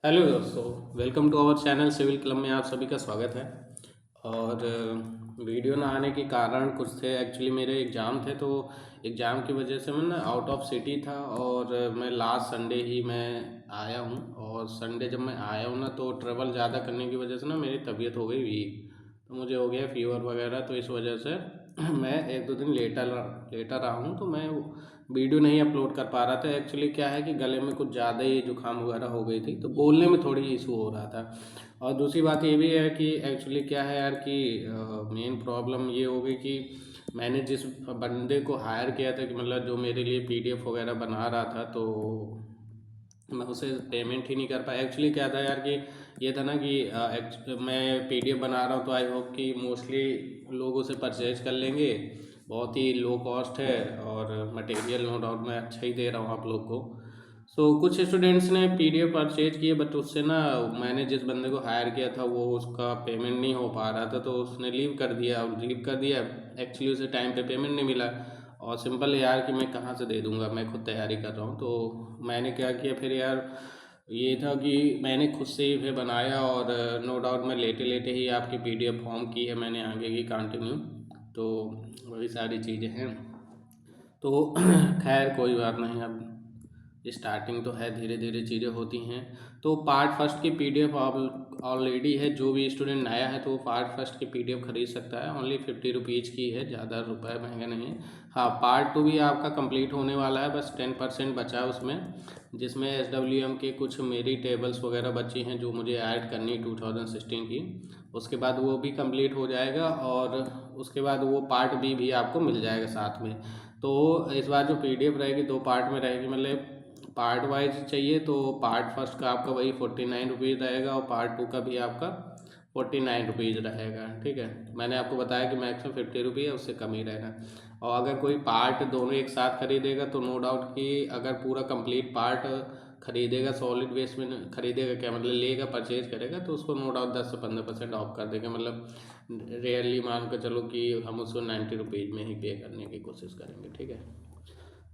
Hello दोस्तों, welcome to our channel civil club में आप सभी का स्वागत है। और वीडियो ना आने के कारण कुछ थे। एक्चुअली मेरे एग्ज़ाम थे, तो एग्ज़ाम की वजह से मैं ना आउट ऑफ सिटी था और मैं लास्ट संडे ही मैं आया हूँ। और संडे जब मैं आया हूँ ना, तो ट्रैवल ज़्यादा करने की वजह से ना मेरी तबीयत हो गई वीक। तो मुझे हो गया फीवर वगैरह, तो इस वजह से मैं एक दो दिन लेटर रहा हूँ। तो मैं वीडियो नहीं अपलोड कर पा रहा था। एक्चुअली क्या है कि गले में कुछ ज़्यादा ही जुकाम वगैरह हो गई थी, तो बोलने में थोड़ी इशू हो रहा था। और दूसरी बात ये भी है कि एक्चुअली क्या है यार कि मेन प्रॉब्लम ये हो गई कि मैंने जिस बंदे को हायर किया था, कि मतलब जो मेरे लिए पीडीएफ वगैरह बना रहा था, तो मैं उसे पेमेंट ही नहीं कर पाया। एक्चुअली क्या था यार कि ये था ना कि मैं पीडीएफ बना रहा हूँ, तो आई होप कि मोस्टली लोग उसे परचेज कर लेंगे। बहुत ही लो कॉस्ट है और मटेरियल नो डाउट मैं अच्छा ही दे रहा हूँ आप लोग को। कुछ स्टूडेंट्स ने पीडीएफ परचेज किए, बट उससे ना मैंने जिस बंदे को हायर किया था वो उसका पेमेंट नहीं हो पा रहा था, तो उसने लीव कर दिया। और लीव कर दिया, एक्चुअली उसे टाइम पे पेमेंट नहीं मिला। और सिंपल यार कि मैं कहाँ से दे दूँगा, मैं खुद तैयारी कर रहा हूँ। तो मैंने क्या किया फिर यार, ये था कि मैंने खुद से ही फिर बनाया। और नो डाउट मैं लेटे लेटे ही आपकी पीडीएफ फॉर्म की है मैंने आगे की कंटिन्यू। तो वही सारी चीज़ें हैं। तो खैर कोई बात नहीं, अब स्टार्टिंग तो है, धीरे धीरे चीज़ें होती हैं। तो पार्ट फर्स्ट की पीडीएफ ऑलरेडी है। जो भी स्टूडेंट नया है तो वो पार्ट फर्स्ट की पीडीएफ खरीद सकता है। ओनली 50 रुपीज़ की है, ज़्यादा रुपये महंगा नहीं है। हाँ, पार्ट टू भी आपका कंप्लीट होने वाला है, बस 10% बचा है उसमें, जिसमें एसडब्ल्यूएम के कुछ मेरी टेबल्स वगैरह बची हैं जो मुझे ऐड करनी है 2016 की। उसके बाद वो भी कंप्लीट हो जाएगा और उसके बाद वो पार्ट बी भी आपको मिल जाएगा साथ में। तो इस बार जो पीडीएफ रहेगी 2 पार्ट में रहेगी, मतलब पार्ट वाइज चाहिए तो पार्ट फर्स्ट का आपका वही 49 रुपीज़ रहेगा और पार्ट टू का भी आपका 49 रुपीज़ रहेगा। ठीक है, मैंने आपको बताया कि मैक्सिमम 50 रुपये है, उससे कम ही रहेगा। और अगर कोई पार्ट दोनों एक साथ खरीदेगा तो नो डाउट कि अगर पूरा कंप्लीट पार्ट खरीदेगा, सॉलिड वेस्ट में खरीदेगा, क्या मतलब लेगा, परचेज करेगा, तो उसको नो डाउट 10 से 15% ऑफ कर देगा। मतलब रेयरली मान कर चलो कि हम उसको 90 रुपीज़ में ही पे करने की कोशिश करेंगे। ठीक है,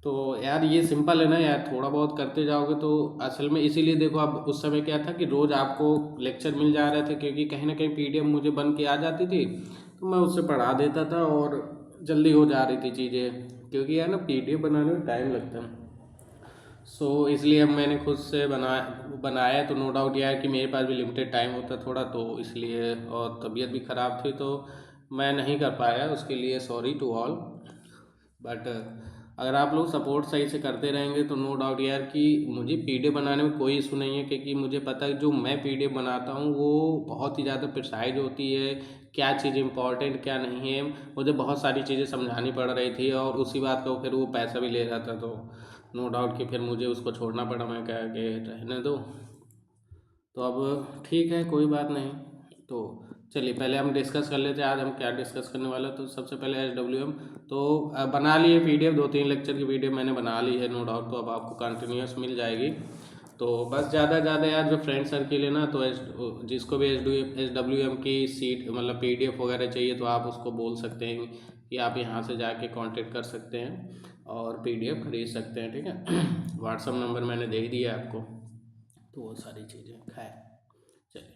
तो यार ये सिंपल है ना यार, थोड़ा बहुत करते जाओगे तो असल में। इसीलिए देखो, अब उस समय क्या था कि रोज़ आपको लेक्चर मिल जा रहे थे, क्योंकि कहीं ना कहीं पीडीएफ मुझे बन के आ जाती थी, तो मैं उससे पढ़ा देता था और जल्दी हो जा रही थी चीज़ें। क्योंकि यार ना पीडीएफ बनाने में टाइम लगता है। इसलिए अब मैंने खुद से बनाया, तो नो डाउट यार कि मेरे पास भी लिमिटेड टाइम होता थोड़ा, तो इसलिए। और तबीयत भी ख़राब थी तो मैं नहीं कर पाया, उसके लिए सॉरी टू ऑल। बट अगर आप लोग सपोर्ट सही से करते रहेंगे तो नो डाउट यार कि मुझे पीडीएफ बनाने में कोई इशू नहीं है, क्योंकि मुझे पता है जो मैं पीडीएफ बनाता हूँ वो बहुत ही ज़्यादा प्रिसाइज होती है। क्या चीज़ इंपॉर्टेंट क्या नहीं है, मुझे बहुत सारी चीज़ें समझानी पड़ रही थी, और उसी बात को फिर वो पैसा भी ले रहा था, तो नो डाउट कि फिर मुझे उसको छोड़ना पड़ा। मैं कहा कि रहने दो। तो अब ठीक है, कोई बात नहीं। तो चलिए पहले हम डिस्कस कर लेते हैं आज हम क्या डिस्कस करने वाले हैं। तो सबसे पहले एसडब्ल्यूएम तो बना लिए पीडीएफ, 2-3 लेक्चर की पीडीएफ मैंने बना ली है नो डाउट। तो अब आपको कंटिन्यूस मिल जाएगी। तो बस ज़्यादा यार जो फ्रेंड सर्किल है ना, तो जिसको भी एसडब्ल्यूएम की सीट मतलब पीडीएफ वगैरह चाहिए, तो आप उसको बोल सकते हैं कि आप यहाँ से जाके कांटेक्ट कर सकते हैं और पीडीएफ खरीद सकते हैं। ठीक है, व्हाट्सअप नंबर मैंने दे ही दिया है आपको। तो वो सारी चीज़ें खैर, चलिए।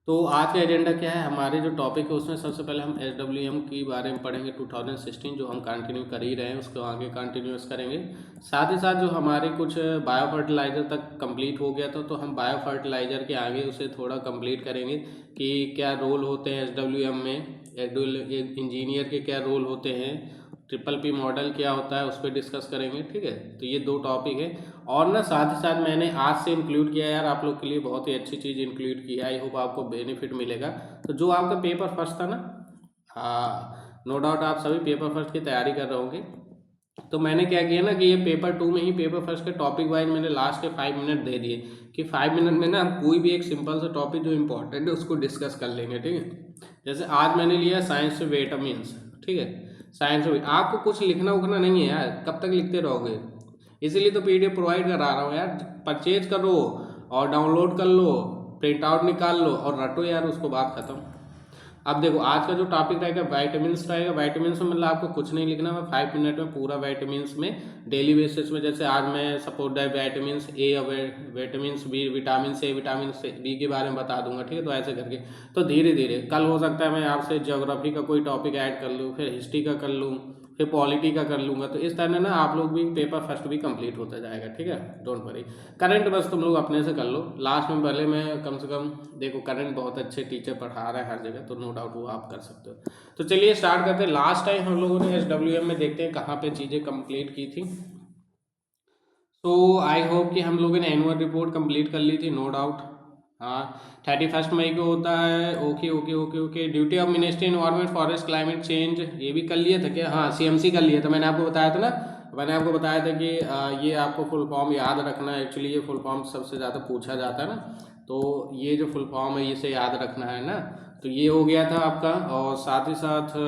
तो आज का एजेंडा क्या है, हमारे जो टॉपिक है उसमें सबसे पहले हम एसडब्ल्यूएम के बारे में पढ़ेंगे 2016, जो हम कंटिन्यू कर ही रहे हैं उसको आगे कंटिन्यूस करेंगे। साथ ही साथ जो हमारे कुछ बायो फर्टिलाइज़र तक कंप्लीट हो गया था, तो हम बायो फर्टिलाइज़र के आगे उसे थोड़ा कंप्लीट करेंगे कि क्या रोल होते हैं एसडब्ल्यूएम में, इंजीनियर के क्या रोल होते हैं, ट्रिपल पी मॉडल क्या होता है, उस पर डिस्कस करेंगे। ठीक है, तो ये 2 टॉपिक है। और ना साथ ही साथ मैंने आज से इंक्लूड किया यार आप लोग के लिए, बहुत ही अच्छी चीज़ इंक्लूड की है। आई होप आपको बेनिफिट मिलेगा। तो जो आपका पेपर फर्स्ट था ना, हाँ नो डाउट आप सभी पेपर फर्स्ट की तैयारी कर रहे होंगे। तो मैंने क्या किया ना कि ये पेपर टू में ही पेपर फर्स्ट के टॉपिक वाइज मैंने लास्ट के 5 मिनट दे दिए, कि 5 मिनट में ना हम कोई भी एक सिंपल सा टॉपिक जो इंपॉर्टेंट है उसको डिस्कस कर लेंगे। ठीक है, जैसे आज मैंने लिया साइंस से विटामिन्स। ठीक है, साइंस में आपको कुछ लिखना उखना नहीं है यार, कब तक लिखते रहोगे। इसीलिए तो पीडीएफ प्रोवाइड करा रहा हूँ यार, परचेज करो और डाउनलोड कर लो, प्रिंट आउट निकाल लो और रटो यार, उसको बात खत्म। अब देखो आज का जो टॉपिक रहेगा वाइटामिन्स रहेगा। वाइटामिन्स में मतलब आपको कुछ नहीं लिखना, मैं 5 मिनट में पूरा वाइटामिन्स में डेली बेसिस में, जैसे आज मैं सपोज दैट वाइटामिन्स ए और vitamins B, vitamin C, vitamin B के बारे में बता दूंगा, ठीक है। तो ऐसे करके तो धीरे धीरे कल हो सकता है मैं आपसे ज्योग्राफी का कोई टॉपिक ऐड कर लूँ, फिर हिस्ट्री का कर लूँ, फिर पॉलिटी का कर लूँगा। तो इस तरह ना आप लोग भी पेपर फर्स्ट भी कंप्लीट होता जाएगा, ठीक है। डोंट वरी, करंट बस तुम लोग अपने से कर लो। लास्ट में भले मैं कम से कम देखो करंट बहुत अच्छे टीचर पढ़ा रहा है हर जगह, तो नो डाउट वो आप कर सकते हो। तो चलिए स्टार्ट करते हैं। लास्ट टाइम हम लोगों ने SWM में देखते हैं कहाँ पे चीज़ें कंप्लीट की थी। तो आई होप कि हम लोगों ने एनुअल रिपोर्ट कंप्लीट कर ली थी, नो डाउट। हाँ, 31 मई को होता है। Okay okay okay okay. Duty of ministry environment forest climate change, ये भी कर लिया था क्या? हाँ, CMC कर लिया था। मैंने आपको बताया था ना, मैंने आपको बताया था कि ये आपको फुल फॉर्म याद रखना है। एक्चुअली ये फुल फॉर्म सबसे ज़्यादा पूछा जाता है ना, तो ये जो फुल फॉर्म है इसे याद रखना है ना। तो ये हो गया था आपका। और साथ ही साथ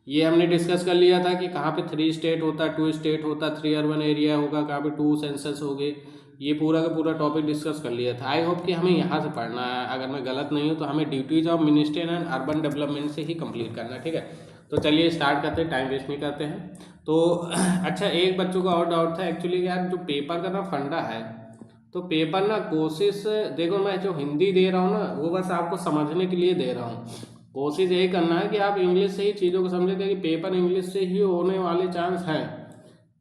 ये हमने डिस्कस कर लिया था कि कहाँ पे 3 स्टेट होता है, 2 स्टेट होता है, 3 अर्बन एरिया होगा, कहाँ पे 2 सेंसस हो गए। ये पूरा का पूरा टॉपिक डिस्कस कर लिया था। आई होप कि हमें यहाँ से पढ़ना है, अगर मैं गलत नहीं हूँ तो हमें duties of ministry and urban development से ही कंप्लीट करना है, ठीक है। तो चलिए स्टार्ट करते हैं, टाइम वेस्ट नहीं करते हैं। तो अच्छा, एक बच्चों का और डाउट था एक्चुअली यार, जो पेपर का ना फंडा है, तो पेपर ना कोशिश, देखो मैं जो हिंदी दे रहा हूँ ना वो बस आपको समझने के लिए दे रहा हूँ। कोशिश यही करना है कि आप इंग्लिश से ही चीज़ों को समझें, क्योंकि पेपर इंग्लिश से ही होने वाले चांस हैं।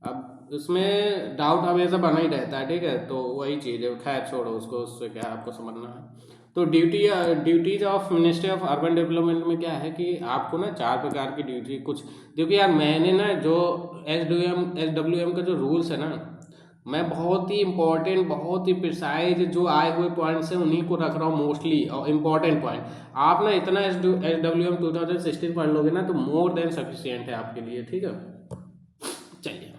अब उसमें डाउट हमेशा बना ही रहता है, ठीक है। तो वही चीज़ है, खैर छोड़ो उसको, उससे क्या है आपको समझना है। तो duties of ministry of urban development में क्या है कि आपको ना 4 प्रकार की ड्यूटी कुछ, देखिए यार मैंने ना जो SWM का जो रूल्स है ना, मैं बहुत ही इंपॉर्टेंट, बहुत ही प्रिसाइज जो आए हुए पॉइंट्स हैं उन्हीं को रख रहा हूँ मोस्टली, और इम्पॉर्टेंट पॉइंट। आप ना इतना SWM 2016 पढ़ लोगे ना तो मोर देन सफिशियंट है आपके लिए, ठीक है। चलिए,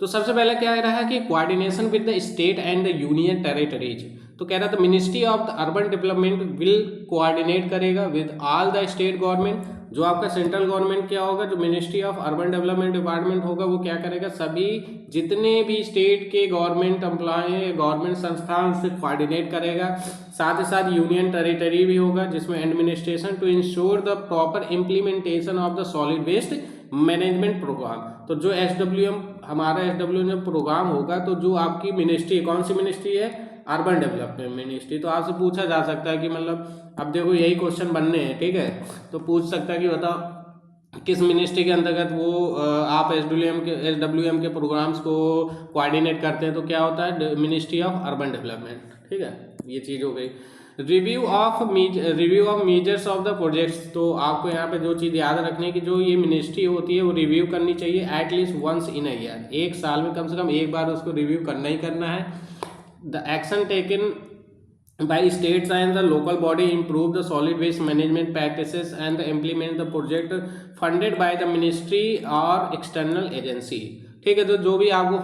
तो सबसे पहले क्या रहा है कि coordination with the state and the union territories. तो कह रहा था ministry of the urban development will coordinate करेगा with all the state government. जो आपका सेंट्रल गवर्नमेंट क्या होगा, जो ministry of urban development department होगा वो क्या करेगा, सभी जितने भी स्टेट के गवर्नमेंट एम्प्लॉय, गवर्नमेंट संस्थान से कोऑर्डिनेट करेगा। साथ ही साथ यूनियन टेरिटरी भी होगा जिसमें administration to ensure the proper implementation of the solid waste management programme. तो जो SWM हमारा SWM प्रोग्राम होगा, तो जो आपकी मिनिस्ट्री, कौन सी मिनिस्ट्री है, अर्बन डेवलपमेंट मिनिस्ट्री। तो आपसे पूछा जा सकता है कि मतलब अब देखो यही क्वेश्चन बनने हैं, ठीक है। तो पूछ सकता है कि बताओ किस मिनिस्ट्री के अंतर्गत वो आप SWM के प्रोग्राम्स को कोऑर्डिनेट करते हैं। तो क्या होता है, मिनिस्ट्री ऑफ अर्बन डेवलपमेंट, ठीक है। ये चीज़ हो गई। Review of measures of the projects. तो आपको यहाँ पे जो चीज़ याद रखनी है कि जो ये मिनिस्ट्री होती है वो रिव्यू करनी चाहिए at least once in a year, एक साल में कम से कम एक बार उसको रिव्यू करना ही करना है। The action taken by states and the local body improve the solid waste management practices and implement the project funded by the ministry or external agency, ठीक है। तो जो भी आपको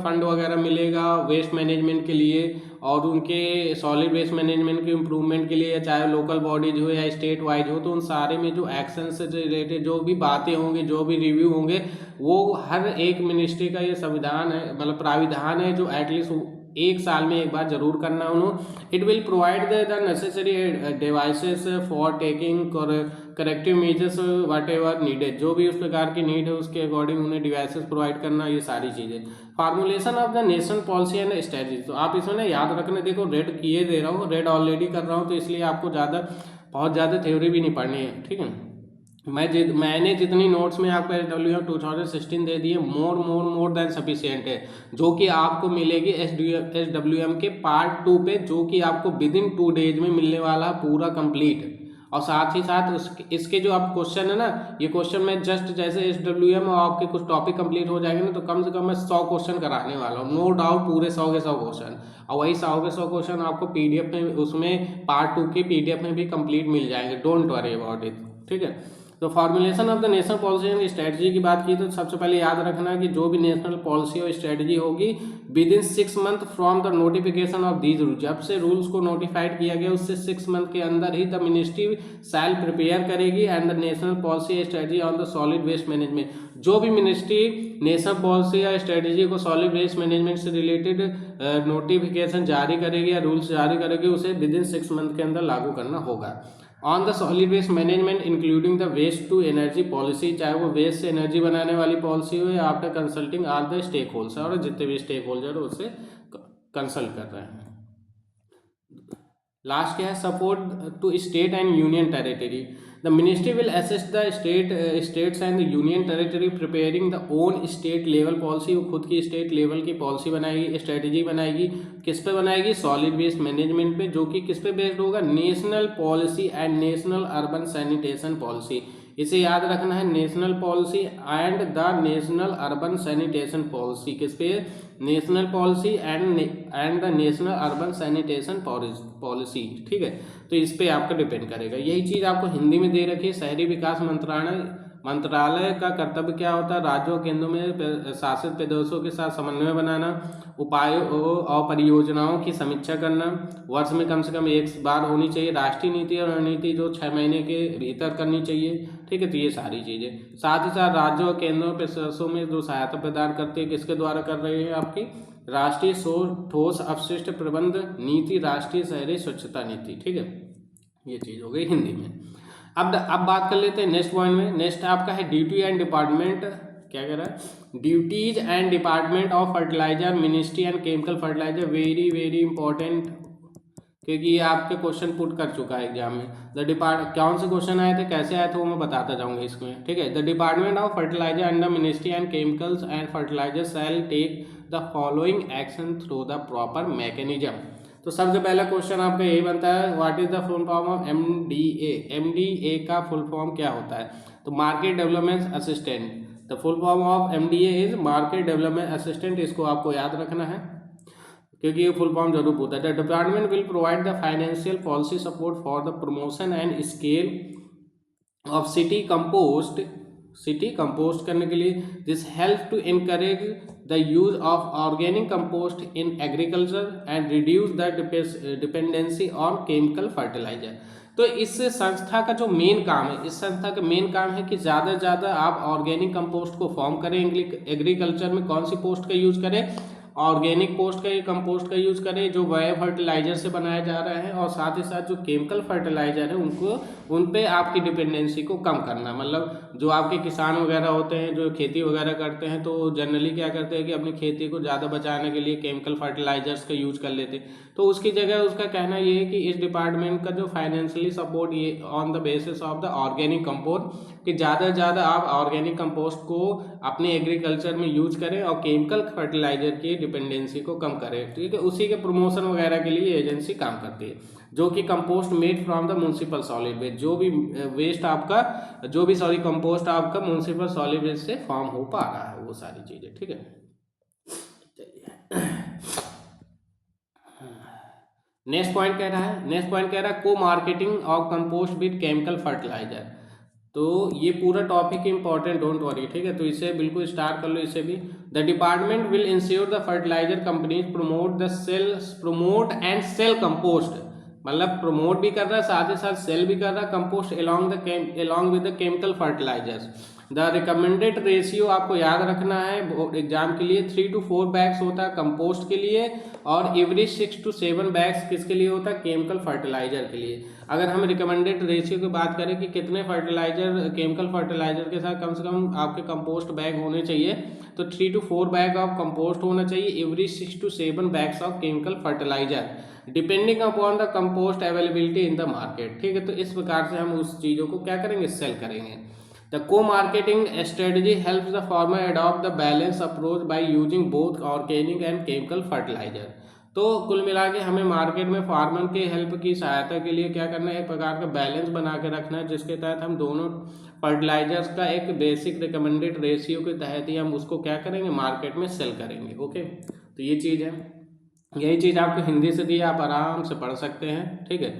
फंड वगैरह मिलेगा वेस्ट मैनेजमेंट के लिए और उनके सॉलिड वेस्ट मैनेजमेंट के इम्प्रूवमेंट के लिए, चाहे लोकल बॉडीज हो या स्टेट वाइज हो, तो उन सारे में जो एक्शन से रिलेटेड जो भी बातें होंगी, जो भी रिव्यू होंगे, वो हर एक मिनिस्ट्री का ये संविधान है, मतलब प्राविधान है, जो एटलीस्ट एक साल में एक बार जरूर करना उन्होंने। It will provide the necessary devices for taking corrective measures what ever needed. जो भी उस प्रकार की नीड है उसके अकॉर्डिंग उन्हें डिवाइसेस प्रोवाइड करना, ये सारी चीज़ें। Formulation of the national policy and strategy. तो आप इसमें ना याद रखना, देखो रेड किए दे रहा हूँ, रेड ऑलरेडी कर रहा हूँ, तो इसलिए आपको बहुत ज़्यादा थ्योरी भी नहीं पढ़नी है, ठीक है। मैंने जितनी नोट्स में आपको SWM 2016 दे दिए, मोर देन सफिशियंट है, जो कि आपको मिलेगी SWM के पार्ट 2 पे, जो कि आपको विद इन 2 डेज में मिलने वाला पूरा कंप्लीट। और साथ ही साथ इसके जो आप क्वेश्चन है ना, ये क्वेश्चन में जस्ट जैसे SWM और आपके कुछ टॉपिक कंप्लीट हो जाएंगे ना, तो कम से कम मैं 100 क्वेश्चन कराने वाला हूँ, नो डाउट पूरे 100 के 100 क्वेश्चन। और वही 100 के 100 क्वेश्चन आपको PDF में, उसमें पार्ट 2 के PDF में भी कंप्लीट मिल जाएंगे, डोंट वरी अबाउट इट, ठीक है। तो formulation of the national policy and strategy की बात की, तो सबसे पहले याद रखना कि जो भी नेशनल पॉलिसी और स्ट्रेटजी होगी with in 6 month from the notification of these rules, जब से रूल्स को नोटिफाइड किया गया उससे 6 मंथ के अंदर ही द मिनिस्ट्री शैल प्रिपेयर करेगी and the national policy and strategy on the solid waste management. जो भी मिनिस्ट्री नेशनल पॉलिसी या स्ट्रेटजी को सॉलिड वेस्ट मैनेजमेंट से रिलेटेड नोटिफिकेशन जारी करेगी या रूल्स जारी करेगी, उसे विद इन 6 मंथ के अंदर लागू करना होगा। On the solid waste management including the waste to energy policy, चाहे वो वेस्ट से एनर्जी बनाने वाली पॉलिसी हो या after consulting all the stakeholders, और जितने भी स्टेक होल्डर हो उससे कंसल्ट कर रहे हैं। लास्ट क्या है, support to state and union territory, the ministry will assist the states and the union territory preparing the own state level policy, वो खुद की स्टेट लेवल की पॉलिसी बनाएगी, स्ट्रेटेजी बनाएगी, किस पे बनाएगी, सॉलिड वेस्ट मैनेजमेंट पे, जो कि किस पे बेस्ड होगा, national policy and national urban sanitation policy. इसे याद रखना है, national policy and the national urban sanitation policy, किस पे, national policy and the national urban sanitation policy, ठीक है। तो इस पे आपका डिपेंड करेगा। यही चीज़ आपको हिंदी में दे रखी है। शहरी विकास मंत्रालय का कर्तव्य क्या होता है, राज्यों केंद्रों में शासित प्रदेशों के साथ समन्वय बनाना, उपायों और परियोजनाओं की समीक्षा करना, वर्ष में कम से कम एक बार होनी चाहिए, राष्ट्रीय नीति और रणनीति जो 6 महीने के भीतर करनी चाहिए, ठीक है। तो ये सारी चीज़ें, साथ ही साथ राज्यों और केंद्रों प्रशासनों में जो सहायता प्रदान करती है, किसके द्वारा कर रहे हैं, आपकी राष्ट्रीय ठोस अपशिष्ट प्रबंध नीति, राष्ट्रीय शहरी स्वच्छता नीति, ठीक है। ये चीज़ हो गई हिंदी में। अब बात कर लेते हैं नेक्स्ट पॉइंट में। नेक्स्ट आपका है ड्यूटी एंड डिपार्टमेंट, क्या कह रहा है, duties and department of fertiliser, ministry and chemical fertiliser, very very important, क्योंकि ये आपके क्वेश्चन पुट कर चुका है एग्जाम में। कौन से क्वेश्चन आए थे, कैसे आए थे, वो मैं बताता जाऊंगा इसमें, ठीक है। The department of fertiliser and the ministry and chemicals and fertiliser shall take the following action through the proper mechanism. तो सबसे पहला क्वेश्चन आपका यही बनता है, what is the full form of MDA. MDA का फुल फॉर्म क्या होता है, तो market development assistant. The full form of MDA is market development assistant, इसको आपको याद रखना है क्योंकि ये फुल फॉर्म जरूर पूछता है। The department will provide the financial policy support for the promotion and scale of city compost करने के लिए, this help to encourage the use of organic compost in agriculture and reduce the dependency on chemical fertiliser. तो इस संस्था का जो main काम है, इस संस्था का मेन काम है कि ज़्यादा से ज़्यादा आप ऑर्गेनिक कंपोस्ट को फॉर्म करें। एग्रीकल्चर में कौन सी पोस्ट का यूज़ करें, ऑर्गेनिक पोस्ट का, कंपोस्ट का यूज़ करें जो बायो फर्टिलाइजर से बनाया जा रहा है, और साथ ही साथ जो केमिकल फर्टिलाइजर है उन पे आपकी डिपेंडेंसी को कम करना। मतलब जो आपके किसान वगैरह होते हैं जो खेती वगैरह करते हैं, तो जनरली क्या करते हैं कि अपनी खेती को ज़्यादा बचाने के लिए केमिकल फर्टिलाइजर्स का यूज़ कर लेते, तो उसकी जगह उसका कहना ये है कि इस डिपार्टमेंट का जो फाइनेंशियली सपोर्ट ये on the basis of the organic compost, कि ज़्यादा से ज़्यादा आप ऑर्गेनिक कंपोस्ट को अपने एग्रीकल्चर में यूज करें और केमिकल फर्टिलाइजर की डिपेंडेंसी को कम करें, ठीक है। उसी के प्रमोशन वगैरह के लिए एजेंसी काम करती है, जो कि compost made from the municipal solid waste, जो भी वेस्ट आपका कंपोस्ट आपका म्युनिसिपल सॉलिड वेस्ट से फॉर्म हो पा रहा है, वो सारी चीज़ें, ठीक है। नेक्स्ट पॉइंट कह रहा है को marketing of compost with chemical fertiliser. तो ये पूरा टॉपिक इंपॉर्टेंट, डोंट वरी, ठीक है। तो इसे बिल्कुल स्टार्ट कर लो, इसे भी। The department will ensure the fertiliser companies promote and sell compost, मतलब प्रमोट भी कर रहा है साथ ही साथ सेल भी कर रहा है compost along with the chemical fertilisers. The recommended ratio आपको याद रखना है एग्जाम के लिए, 3 to 4 बैग्स होता है कंपोस्ट के लिए, और एवरेज 6 to 7 बैग्स किसके लिए होता है, केमिकल फर्टिलाइजर के लिए। अगर हम रिकमेंडेड रेशियो की बात करें कि कितने केमिकल फर्टिलाइजर के साथ कम से कम आपके कंपोस्ट बैग होने चाहिए, तो 3 to 4 बैग ऑफ कंपोस्ट होना चाहिए, average 6 to 7 bags of chemical fertiliser, depending upon the compost availability in the market, ठीक है। तो इस प्रकार से हम उस चीज़ों को क्या करेंगे, सेल करेंगे। The co-marketing strategy helps the farmer adopt the balance approach by using both organic and chemical fertiliser. तो कुल मिला के हमें मार्केट में फार्मर के हेल्प की सहायता के लिए क्या करना है, एक प्रकार का बैलेंस बना के रखना है, जिसके तहत हम दोनों फर्टिलाइजर्स का एक बेसिक रिकमेंडेड रेशियो के तहत ही हम उसको क्या करेंगे, मार्केट में सेल करेंगे, ओके। तो ये चीज़ है, यही चीज़ आपको हिंदी से दी है, आप आराम से पढ़ सकते हैं, ठीक है।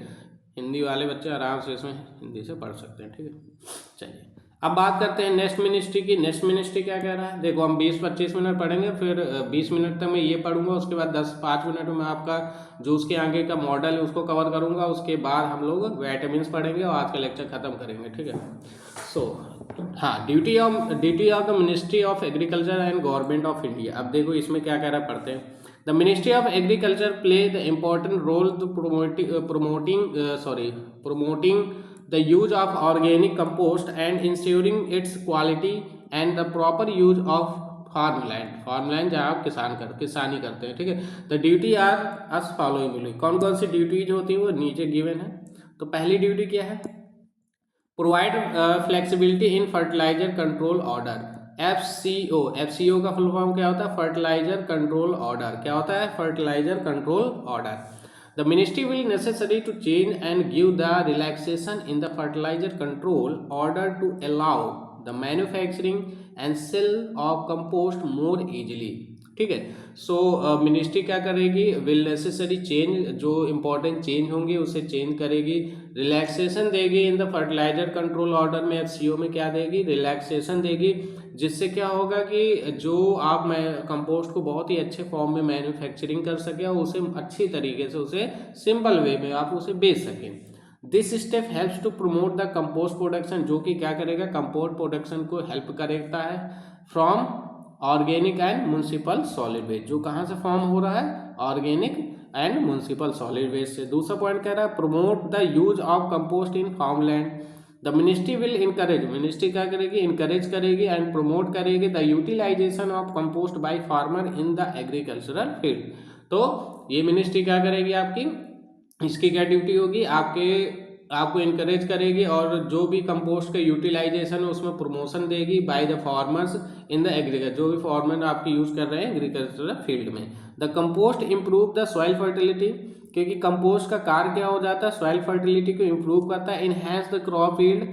हिंदी वाले बच्चे आराम से इसमें हिंदी से पढ़ सकते हैं, ठीक है। चलिए अब बात करते हैं नेक्स्ट मिनिस्ट्री की। नेक्स्ट मिनिस्ट्री क्या कह रहा है, देखो हम 20-25 मिनट पढ़ेंगे, फिर 20 मिनट तक मैं ये पढ़ूंगा, उसके बाद 10-5 मिनट में आपका जो उसके आगे का मॉडल है उसको कवर करूंगा, उसके बाद हम लोग विटामिन्स पढ़ेंगे और आज का लेक्चर खत्म करेंगे, ठीक है। सो हाँ, duty of the ministry of agriculture and government of India. अब देखो इसमें क्या कह रहा है, पढ़ते हैं। The ministry of agriculture play the important role to promoting the use of organic compost and ensuring its quality and the proper use of farmland जहाँ आप किसानी करते हैं, ठीक है। The duty are as following, कौन कौन सी ड्यूटीज होती है वो नीचे गिवन है। तो पहली ड्यूटी क्या है, provide flexibility in fertiliser control order, FCO का फुल फॉर्म क्या होता है, फर्टिलाइजर कंट्रोल ऑर्डर। क्या होता है, fertiliser control order. The ministry will necessary to change and give the relaxation in the fertiliser control order to allow the manufacturing and sale of compost more easily, ठीक है। So ministry क्या करेगी, will necessary change, जो important change होंगे उसे change करेगी, relaxation देगी इन the fertiliser control order में, एफसीओ में क्या देगी, रिलैक्सेशन देगी, जिससे क्या होगा कि जो आप कंपोस्ट को बहुत ही अच्छे फॉर्म में मैन्युफैक्चरिंग कर सके और उसे अच्छी तरीके से उसे सिंपल वे में आप उसे बेच सकें। This step helps to promote the compost production, जो कि क्या करेगा, कंपोस्ट प्रोडक्शन को हेल्प करता है from organic and municipal solid waste, जो कहाँ से फॉर्म हो रहा है, organic and municipal solid waste से। दूसरा पॉइंट कह रहा है promote the use of compost in farmland, the ministry will encourage, ministry क्या करेगी, इनकरेज करेगी एंड प्रमोट करेगी the utilisation of compost by farmer in the agricultural field. तो ये मिनिस्ट्री क्या करेगी आपकी, इसकी क्या ड्यूटी होगी, आपको इनकरेज करेगी और जो भी कंपोस्ट का यूटिलाइजेशन है उसमें प्रमोशन देगी by the farmers in the agriculture, जो भी फार्मर आपके यूज कर रहे हैं एग्रीकल्चरल फील्ड में। The compost improve the soil fertility, क्योंकि कंपोस्ट का कार्य क्या हो जाता है, सॉइल फर्टिलिटी को इम्प्रूव करता है, इनहेंस द क्रॉप यील्ड,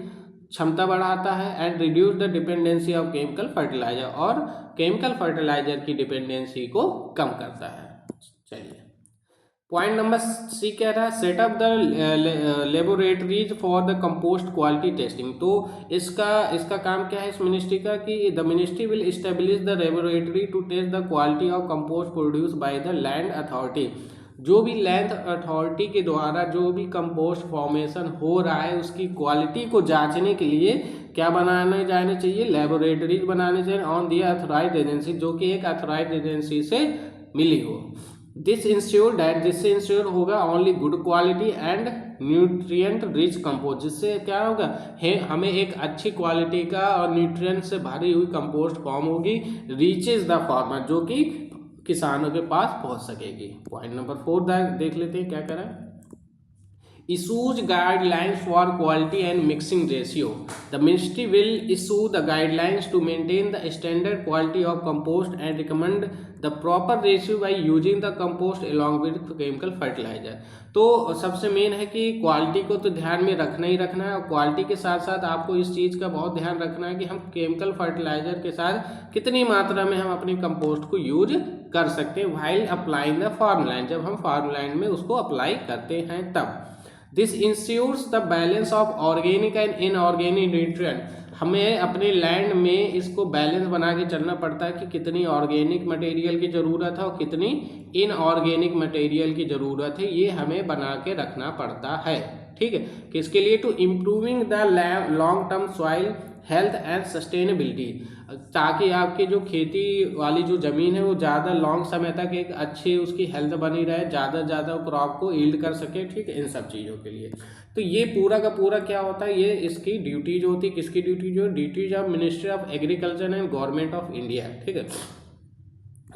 क्षमता बढ़ाता है, and reduce the dependency of chemical fertiliser, और केमिकल फर्टिलाइजर की डिपेंडेंसी को कम करता है। चलिए पॉइंट नंबर सी कह रहा है set up the laboratories for the compost quality testing. तो इसका काम क्या है इस मिनिस्ट्री का, कि the ministry will establish the laboratory to test the quality of compost produce by the land authority, जो भी लैंड अथॉरिटी के द्वारा जो भी कंपोस्ट फॉर्मेशन हो रहा है उसकी क्वालिटी को जांचने के लिए क्या बनाने जाने चाहिए, लेबोरेटरीज बनाने चाहिए ऑन दी अथोराइज्ड एजेंसी, जो कि एक अथोराइज्ड एजेंसी से मिली हो। दिस इंश्योर डैट, जिससे इंश्योर होगा only good quality and nutrient rich compost, जिससे क्या होगा हमें एक अच्छी क्वालिटी का और न्यूट्रिएंट से भरी हुई कंपोस्ट फॉर्म होगी, रीचेज द फार्मर, जो कि किसानों के पास पहुंच सकेगी। पॉइंट नंबर 4 देख लेते हैं क्या कह रहा है, issues guidelines for quality and mixing ratio. The ministry will issue the guidelines to maintain the standard quality of compost and recommend the proper ratio by using the compost along with chemical fertilizer. तो सबसे main है कि quality को तो ध्यान में रखना ही रखना है, और क्वालिटी के साथ साथ आपको इस चीज़ का बहुत ध्यान रखना है कि हम केमिकल फर्टिलाइजर के साथ कितनी मात्रा में हम अपनी कंपोस्ट को यूज कर सकते हैं व्हाइल अप्लाइंग द फार्मलैंड, जब हम फार्मलैंड में उसको अप्लाई करते हैं तब। This ensures the balance of organic and inorganic nutrient, हमें अपने लैंड में इसको बैलेंस बना के चलना पड़ता है कि कितनी ऑर्गेनिक मटेरियल की ज़रूरत है और कितनी इनऑर्गेनिक मटेरियल की ज़रूरत है, ये हमें बना के रखना पड़ता है, ठीक है। किसके लिए, to improving the long term soil health and sustainability, ताकि आपकी जो खेती वाली जो ज़मीन है वो ज़्यादा लॉन्ग समय तक एक अच्छी उसकी हेल्थ बनी रहे, ज़्यादा क्रॉप को यील्ड कर सके, ठीक है, इन सब चीज़ों के लिए। तो ये पूरा का पूरा क्या होता है, ये इसकी ड्यूटीज होती है, किसकी ड्यूटीज हो, duties of ministry of agriculture and government of India, ठीक है।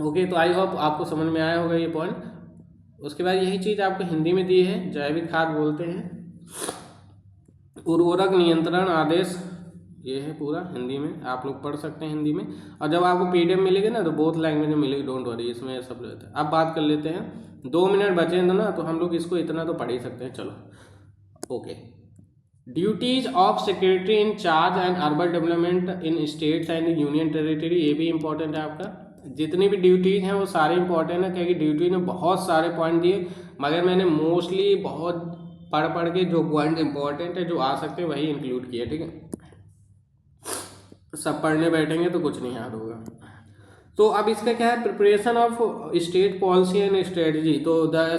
ओके, तो आई होप आपको समझ में आया होगा ये पॉइंट। उसके बाद यही चीज़ आपको हिंदी में दी है, जैविक खाद बोलते हैं, उर्वरक नियंत्रण आदेश, ये है पूरा हिंदी में, आप लोग पढ़ सकते हैं हिंदी में, और जब आपको पीडीएफ मिलेगी ना तो बोथ लैंग्वेज में मिलेगी, डोंट वरी, इसमें सब रहता है। अब बात कर लेते हैं, 2 मिनट बचे हैं ना, तो हम लोग इसको इतना तो पढ़ ही सकते हैं, चलो okay. Duties of secretary in charge and urban development in states and union territory, ये भी इंपॉर्टेंट है आपका। जितनी भी ड्यूटीज हैं वो सारे इंपॉर्टेंट है, क्योंकि ड्यूटी में बहुत सारे पॉइंट दिए, मगर मैंने मोस्टली बहुत पढ़ के जो पॉइंट इंपॉर्टेंट है जो आ सकते हैं वही इंक्लूड किया, ठीक है। सब पढ़ने बैठेंगे तो कुछ नहीं याद होगा। तो अब इसका क्या है, preparation of state policy and strategy. तो the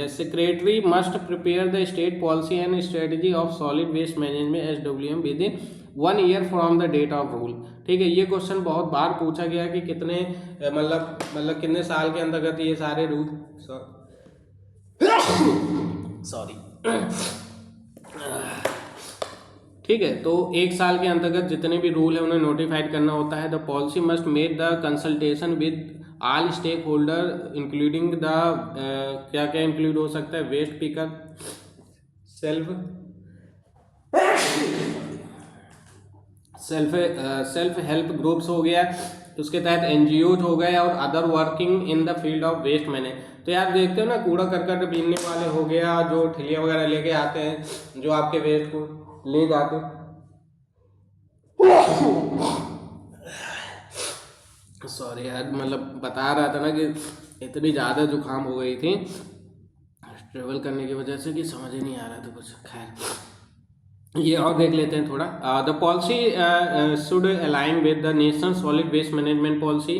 secretary must prepare the state policy and strategy of solid waste management SWM within 1 year from the date of rule, ठीक है। ये क्वेश्चन बहुत बार पूछा गया कि कितने मतलब कितने साल के अंतर्गत ये सारे रूल सॉरी ठीक है। तो 1 साल के अंतर्गत जितने भी रूल है उन्हें नोटिफाइड करना होता है। The policy must make the consultation with all stakeholders including the क्या क्या इंक्लूड हो सकता है, waste picker, self self help groups हो गया, उसके तहत एनजीओज हो गए, और other working in the field of waste management. तो यार देखते हो ना, कूड़ा करकट बीनने वाले हो गया, जो ठेलियाँ वगैरह लेके आते हैं, जो आपके वेस्ट को ले जाते हैं। सॉरी यार, मतलब बता रहा था ना कि इतनी ज़्यादा जुकाम हो गई थी ट्रेवल करने की वजह से कि समझ ही नहीं आ रहा था कुछ। खैर ये और देख लेते हैं थोड़ा। The policy should align with the national solid waste management policy,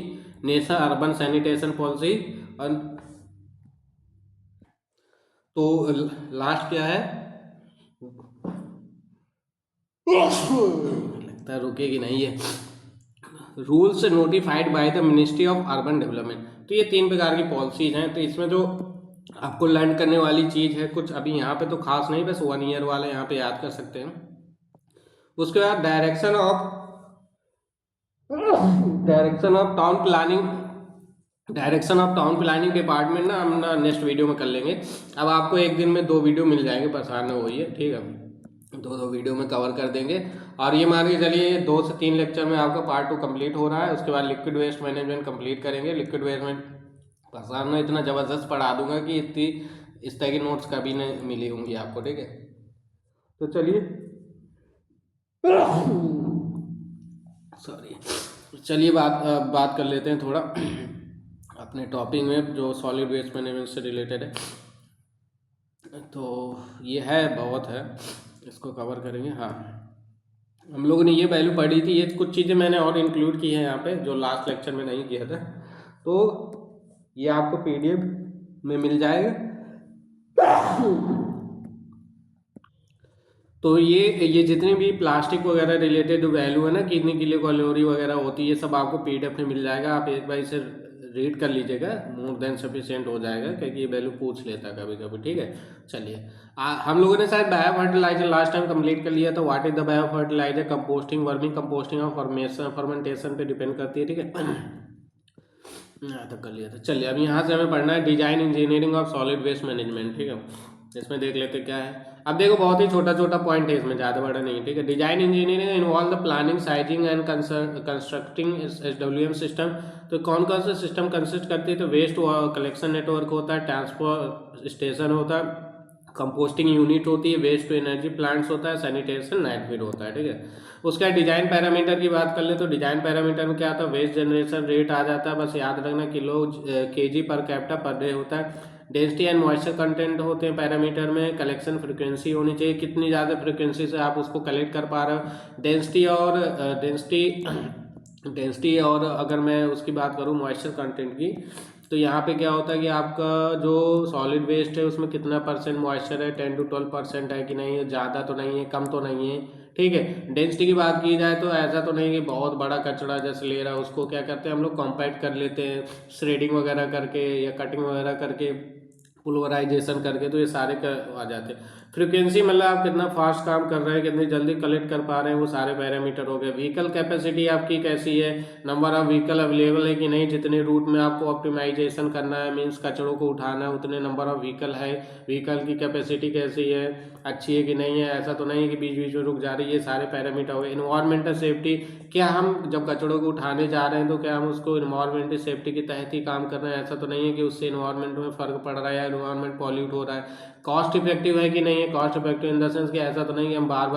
national urban sanitation policy. और तो लास्ट क्या है, लगता है रुकेगी नहीं ये, rules notified by the ministry of urban development. तो ये 3 प्रकार की पॉलिसीज हैं। तो इसमें जो आपको लर्न करने वाली चीज़ है कुछ अभी यहाँ पे तो खास नहीं, बस 1 ईयर वाला यहाँ पे याद कर सकते हैं। उसके बाद direction of town planning department ना हम ना नेक्स्ट वीडियो में कर लेंगे। अब आपको एक दिन में 2 वीडियो मिल जाएंगे, परेशान हो वही है, ठीक है, 2 वीडियो में कवर कर देंगे। और ये मान के चलिए 2 से 3 लेक्चर में आपका पार्ट 2 कंप्लीट हो रहा है। उसके बाद लिक्विड वेस्ट मैनेजमेंट कंप्लीट करेंगे। लिक्विड वेस्ट में परेशान में इतना ज़बरदस्त पढ़ा दूंगा कि इतनी इस तरह की नोट्स कभी नहीं मिली होंगी आपको, ठीक है। तो चलिए चलिए बात कर लेते हैं थोड़ा अपने टॉपिक में जो सॉलिड वेस्ट मैनेजमेंट से रिलेटेड है। तो ये है, बहुत है, इसको कवर करेंगे। हाँ, हम लोगों ने ये वैल्यू पढ़ी थी, ये कुछ चीज़ें मैंने और इंक्लूड की हैं यहाँ पे जो लास्ट लेक्चर में नहीं किया था। तो ये आपको पीडीएफ में मिल जाएगा। तो ये जितने भी प्लास्टिक वगैरह रिलेटेड वैल्यू है ना, कितनी किलो कैलोरी वगैरह होती है, ये सब आपको पीडीएफ में मिल जाएगा। आप एक बार इसे रीड कर लीजिएगा, मोर देन सफिशिएंट हो जाएगा, क्योंकि ये वैल्यू पूछ लेता है कभी कभी, ठीक है। चलिए हम लोगों ने शायद bio fertilizer last time complete कर लिया था। What is the bio fertilizer, composting, vermi composting और फर्मेंटेशन पे डिपेंड करती है, ठीक है। यहाँ तक कर लिया था। चलिए अब यहाँ से हमें पढ़ना है design engineering of solid waste management, ठीक है। इसमें देख लेते क्या है। अब देखो बहुत ही छोटा छोटा पॉइंट है इसमें, ज़्यादा बड़ा नहीं, ठीक है। Design engineering involve the planning, sizing and constructing SWM system. तो कौन कौन सा सिस्टम कंसिस्ट करती है, तो वेस्ट कलेक्शन नेटवर्क होता है, ट्रांसपोर्ट स्टेशन होता है, कंपोस्टिंग यूनिट होती है, वेस्ट टू एनर्जी प्लांट्स होता है, सैनिटेशन नाइट होता है, ठीक है। उसका डिजाइन पैरामीटर की बात कर ले तो डिजाइन पैरामीटर में क्या आता है, वेस्ट जनरेशन रेट आ जाता है, बस याद रखना kilo KG per capita per day होता है। डेंसिटी एंड मॉइस्चर कंटेंट होते हैं पैरामीटर में। कलेक्शन फ्रिक्वेंसी होनी चाहिए, कितनी ज़्यादा फ्रिक्वेंसी से आप उसको कलेक्ट कर पा रहे हो। डेंसिटी और अगर मैं उसकी बात करूँ मॉइस्चर कंटेंट की, तो यहाँ पे क्या होता है कि आपका जो सॉलिड वेस्ट है उसमें कितना % मॉइस्चर है, 10 to 12% है कि नहीं है, ज़्यादा तो नहीं है, कम तो नहीं है, ठीक है। डेंसिटी की बात की जाए तो ऐसा तो नहीं कि बहुत बड़ा कचरा जैसे ले रहा है उसको क्या करते हैं हम लोग कॉम्पैक्ट कर लेते हैं, श्रेडिंग वगैरह करके या कटिंग वगैरह करके, पुलवराइजेशन करके, तो ये सारे आ जाते हैं। फ्रीक्वेंसी मतलब आप कितना फास्ट काम कर रहे हैं, कितनी जल्दी कलेक्ट कर पा रहे हैं, वो सारे पैरामीटर हो गए। व्हीकल कैपेसिटी आपकी कैसी है, नंबर ऑफ व्हीकल अवेलेबल है कि नहीं, जितने रूट में आपको ऑप्टिमाइजेशन करना है, मीन्स कचड़ों को उठाना है, उतने नंबर ऑफ व्हीकल है, व्हीकल की कैपेसिटी कैसी है, अच्छी है कि नहीं है, ऐसा तो नहीं है कि बीच बीच में रुक जा रही है, ये सारे पैरामीटर हो गए। इन्वायरमेंटल सेफ्टी, क्या हम जब कचड़ों को उठाने जा रहे हैं तो क्या हम उसको इन्वायरमेंटल सेफ्टी के तहत ही काम कर रहे हैं, ऐसा तो नहीं है कि उससे इन्वायरमेंट में फ़र्क पड़ रहा है या इन्वायरमेंट पॉल्यूट हो रहा है। कॉस्ट इफेक्टिव है कि नहीं है, cost effective in the sense कि ऐसा तो नहीं कि हम बार